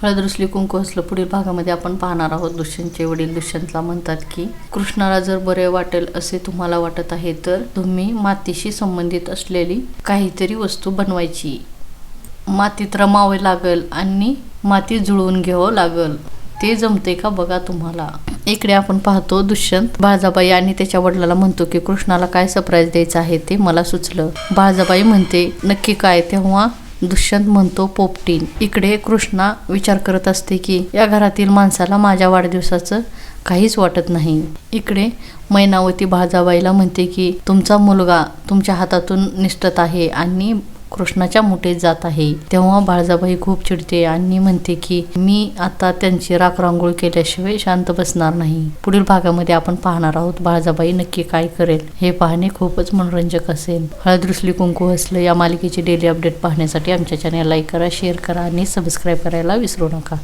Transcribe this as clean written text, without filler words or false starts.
हळद रुसली कुंकू हसलं पुढील भागामध्ये आपण पाहणार आहोत. दुष्यंतचे वडील दुष्यंतला म्हणतात की कृष्णाला जर बरे वाटेल असे तुम्हाला वाटत आहे तर तुम्ही मातीशी संबंधित असलेली काहीतरी वस्तू बनवायची. मातीत रमावे लागल आणि माती जुळवून घ्यावं लागल. ते जमते का बघा तुम्हाला. इकडे आपण पाहतो दुष्यंत बाळजाबाई आणि त्याच्या वडिलाला म्हणतो की कृष्णाला काय सरप्राईज द्यायचं आहे ते मला सुचलं. बाळजाबाई म्हणते नक्की काय. तेव्हा दुष्यंत म्हणतो पोपटीन. इकडे कृष्णा विचार करत असते की या घरातील माणसाला माझ्या वाढदिवसाचं काहीच वाटत नाही. इकडे मैनावती बाळजाबाईला म्हणते की तुमचा मुलगा तुमच्या हातातून निसटत आहे आणि कृष्णाच्या मुठीत जात आहे. तेव्हा बाळजाबाई खूप चिडते आणि म्हणते की मी आता त्यांची राखरांगोळ केल्याशिवाय शांत बसणार नाही. पुढील भागामध्ये आपण पाहणार आहोत बाळजाबाई नक्की काय करेल. हे पाहणे खूपच मनोरंजक असेल. हळद रुसली कुंकू हसलं या मालिकेची डेली अपडेट पाहण्यासाठी आमच्या चॅनल लाईक करा, शेअर करा आणि सबस्क्राईब करायला विसरू नका.